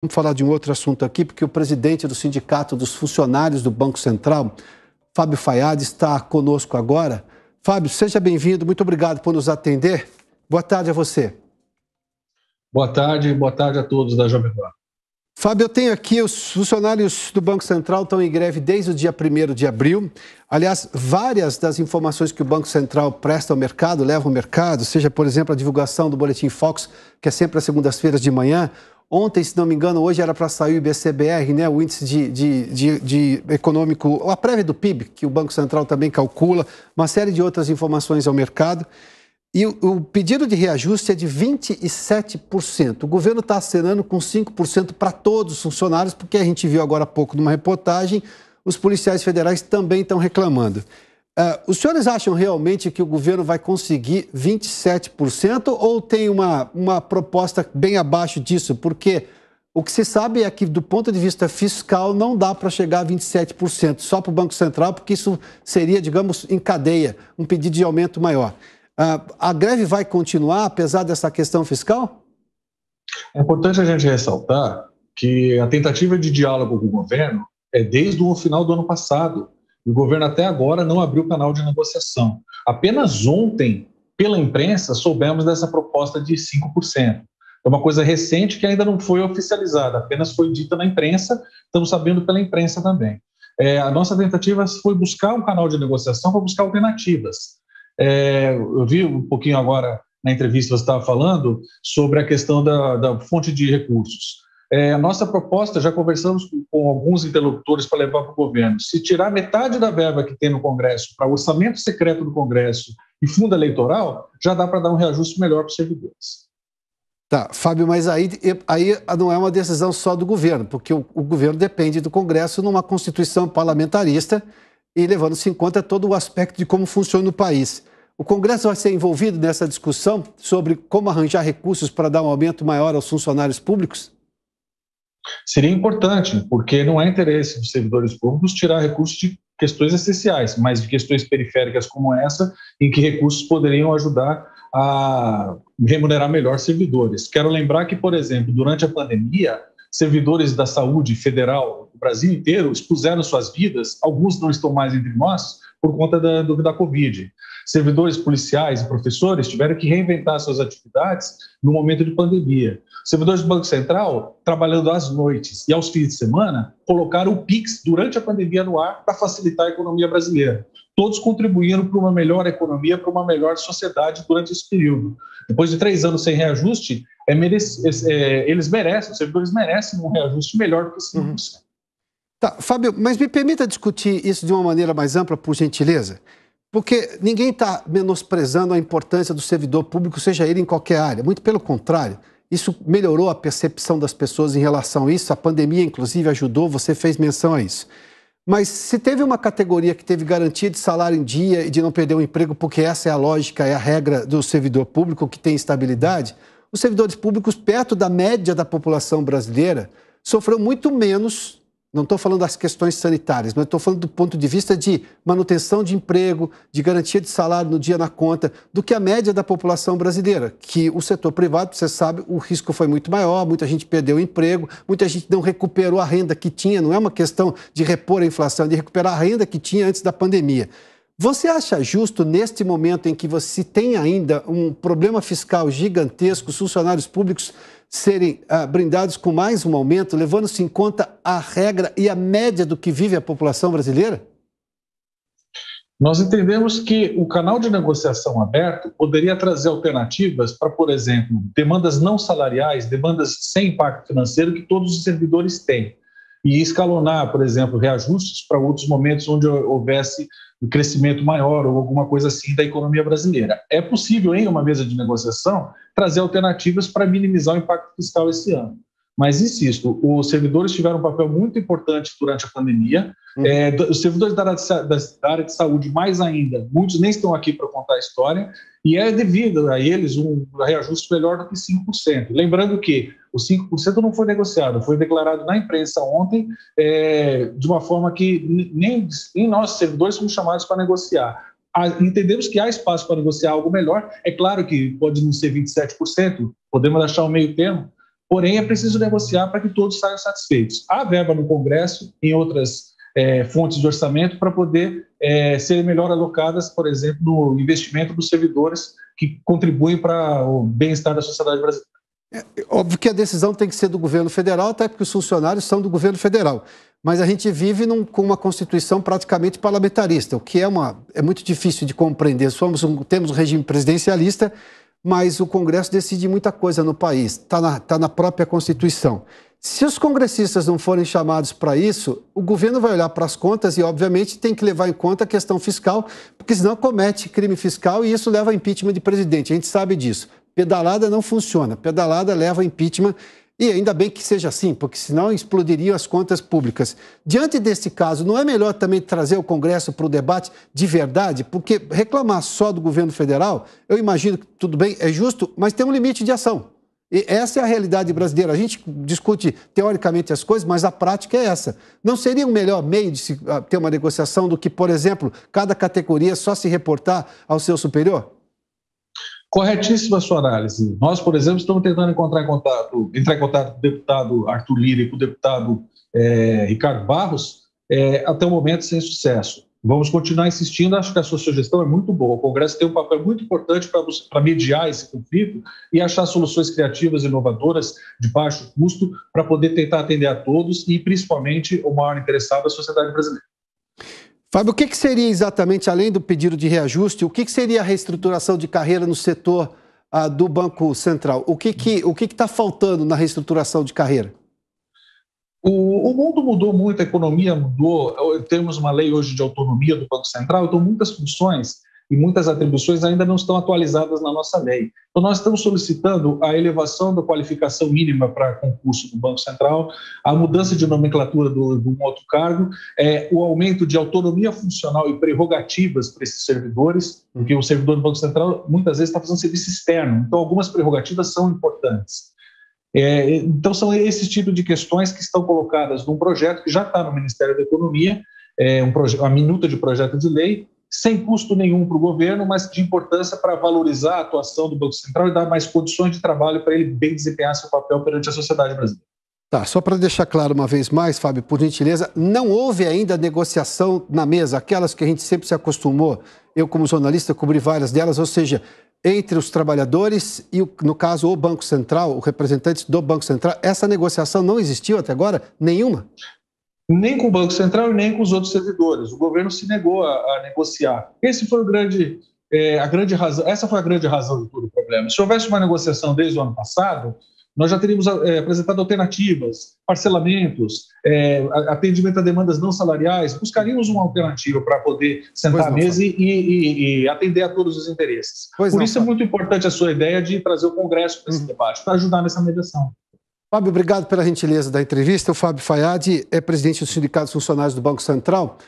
Vamos falar de um outro assunto aqui, porque o presidente do Sindicato dos Funcionários do Banco Central, Fábio Fayyad, está conosco agora. Fábio, seja bem-vindo, muito obrigado por nos atender. Boa tarde a você. Boa tarde a todos da Jovem Pan. Fábio, eu tenho aqui, os funcionários do Banco Central estão em greve desde o dia 1º de abril. Aliás, várias das informações que o Banco Central presta ao mercado, leva ao mercado, seja, por exemplo, a divulgação do Boletim Focus, que é sempre às segundas-feiras de manhã. Ontem, se não me engano, hoje era para sair o IBC-BR, né, o índice de econômico, a prévia do PIB, que o Banco Central também calcula, uma série de outras informações ao mercado. E o pedido de reajuste é de 27%. O governo está acenando com 5% para todos os funcionários, porque a gente viu agora há pouco numa reportagem, os policiais federais também estão reclamando. Os senhores acham realmente que o governo vai conseguir 27% ou tem uma proposta bem abaixo disso? Porque o que se sabe é que, do ponto de vista fiscal, não dá para chegar a 27% só para o Banco Central, porque isso seria, digamos, em cadeia, um pedido de aumento maior. A greve vai continuar, apesar dessa questão fiscal? É importante a gente ressaltar que a tentativa de diálogo com o governo é desde o final do ano passado. O governo até agora não abriu o canal de negociação. Apenas ontem, pela imprensa, soubemos dessa proposta de 5%. É uma coisa recente que ainda não foi oficializada, apenas foi dita na imprensa, estamos sabendo pela imprensa também. A nossa tentativa foi buscar um canal de negociação para buscar alternativas. Eu vi um pouquinho agora na entrevista que você estava falando sobre a questão da fonte de recursos. A nossa proposta, já conversamos com alguns interlocutores para levar para o governo, se tirar metade da verba que tem no Congresso para o orçamento secreto do Congresso e fundo eleitoral, já dá para dar um reajuste melhor para os servidores. Tá, Fábio, mas aí não é uma decisão só do governo, porque o governo depende do Congresso numa constituição parlamentarista e levando-se em conta todo o aspecto de como funciona o país. O Congresso vai ser envolvido nessa discussão sobre como arranjar recursos para dar um aumento maior aos funcionários públicos? Seria importante, porque não é interesse dos servidores públicos tirar recursos de questões essenciais, mas de questões periféricas como essa, em que recursos poderiam ajudar a remunerar melhor servidores. Quero lembrar que, por exemplo, durante a pandemia, servidores da saúde federal do Brasil inteiro expuseram suas vidas, alguns não estão mais entre nós, por conta da Covid. Servidores policiais e professores tiveram que reinventar suas atividades no momento de pandemia. Servidores do Banco Central, trabalhando às noites e aos fins de semana, colocaram o PIX durante a pandemia no ar para facilitar a economia brasileira. Todos contribuíram para uma melhor economia, para uma melhor sociedade durante esse período. Depois de 3 anos sem reajuste, eles merecem, os servidores merecem um reajuste melhor do que 5%. Tá, Fábio, mas me permita discutir isso de uma maneira mais ampla, por gentileza? Porque ninguém está menosprezando a importância do servidor público, seja ele em qualquer área. Muito pelo contrário, isso melhorou a percepção das pessoas em relação a isso. A pandemia, inclusive, ajudou, você fez menção a isso. Mas se teve uma categoria que teve garantia de salário em dia e de não perder o emprego, porque essa é a lógica, é a regra do servidor público que tem estabilidade, os servidores públicos, perto da média da população brasileira, sofreu muito menos. Não estou falando das questões sanitárias, mas estou falando do ponto de vista de manutenção de emprego, de garantia de salário no dia na conta, do que a média da população brasileira, que o setor privado, você sabe, o risco foi muito maior, muita gente perdeu o emprego, muita gente não recuperou a renda que tinha, não é uma questão de repor a inflação, é de recuperar a renda que tinha antes da pandemia. Você acha justo, neste momento em que você tem ainda um problema fiscal gigantesco, os funcionários públicos serem brindados com mais um aumento, levando-se em conta a regra e a média do que vive a população brasileira? Nós entendemos que o canal de negociação aberto poderia trazer alternativas para, por exemplo, demandas não salariais, demandas sem impacto financeiro que todos os servidores têm, e escalonar, por exemplo, reajustes para outros momentos onde houvesse um crescimento maior ou alguma coisa assim da economia brasileira. É possível, em uma mesa de negociação, trazer alternativas para minimizar o impacto fiscal esse ano. Mas, insisto, os servidores tiveram um papel muito importante durante a pandemia. Os servidores da área de saúde, mais ainda, muitos nem estão aqui para contar a história, e é devido a eles um reajuste melhor do que 5%. Lembrando que o 5% não foi negociado, foi declarado na imprensa ontem, de uma forma que nem nós, servidores, somos chamados para negociar. Entendemos que há espaço para negociar algo melhor. É claro que pode não ser 27%, podemos achar um meio termo, Porém, é preciso negociar para que todos saiam satisfeitos. Há verba no Congresso, em outras fontes de orçamento, para poder serem melhor alocadas, por exemplo, no investimento dos servidores que contribuem para o bem-estar da sociedade brasileira. É óbvio que a decisão tem que ser do governo federal, até porque os funcionários são do governo federal. Mas a gente vive com uma Constituição praticamente parlamentarista, o que é muito difícil de compreender. Temos um regime presidencialista, mas o Congresso decide muita coisa no país, está na própria Constituição. Se os congressistas não forem chamados para isso, o governo vai olhar para as contas e, obviamente, tem que levar em conta a questão fiscal, porque senão comete crime fiscal e isso leva a impeachment de presidente. A gente sabe disso. Pedalada não funciona, pedalada leva a impeachment. E ainda bem que seja assim, porque senão explodiriam as contas públicas. Diante desse caso, não é melhor também trazer o Congresso para o debate de verdade? Porque reclamar só do governo federal, eu imagino que tudo bem, é justo, mas tem um limite de ação. E essa é a realidade brasileira. A gente discute teoricamente as coisas, mas a prática é essa. Não seria um melhor meio de se ter uma negociação do que, por exemplo, cada categoria só se reportar ao seu superior? Corretíssima a sua análise. Nós, por exemplo, estamos tentando entrar em contato com o deputado Arthur Lira e com o deputado Ricardo Barros, até o momento sem sucesso. Vamos continuar insistindo, acho que a sua sugestão é muito boa. O Congresso tem um papel muito importante para mediar esse conflito e achar soluções criativas e inovadoras de baixo custo para poder tentar atender a todos e, principalmente, o maior interessado, a sociedade brasileira. Fábio, o que seria exatamente, além do pedido de reajuste, o que seria a reestruturação de carreira no setor do Banco Central? O que está faltando na reestruturação de carreira? O mundo mudou muito, a economia mudou, temos uma lei hoje de autonomia do Banco Central, então muitas funções e muitas atribuições ainda não estão atualizadas na nossa lei. Então nós estamos solicitando a elevação da qualificação mínima para concurso do Banco Central, a mudança de nomenclatura de um outro cargo, o aumento de autonomia funcional e prerrogativas para esses servidores, porque o servidor do Banco Central muitas vezes está fazendo serviço externo, então algumas prerrogativas são importantes. Então são esses tipos de questões que estão colocadas num projeto que já está no Ministério da Economia, uma minuta de projeto de lei, sem custo nenhum para o governo, mas de importância para valorizar a atuação do Banco Central e dar mais condições de trabalho para ele bem desempenhar seu papel perante a sociedade brasileira. Tá, só para deixar claro uma vez mais, Fábio, por gentileza, não houve ainda negociação na mesa, aquelas que a gente sempre se acostumou, eu como jornalista cobri várias delas, ou seja, entre os trabalhadores e, no caso, o Banco Central, os representantes do Banco Central, essa negociação não existiu até agora? Nenhuma? Nem com o Banco Central e nem com os outros servidores. O governo se negou a negociar. Essa foi a grande razão de todo o problema. Se houvesse uma negociação desde o ano passado, nós já teríamos apresentado alternativas, parcelamentos, atendimento a demandas não salariais, buscaríamos uma alternativa para poder sentar à mesa e atender a todos os interesses. Por isso é muito importante a sua ideia de trazer o Congresso para esse debate, para ajudar nessa mediação. Fábio, obrigado pela gentileza da entrevista. O Fábio Fayad é presidente do Sindicato dos Funcionários do Banco Central.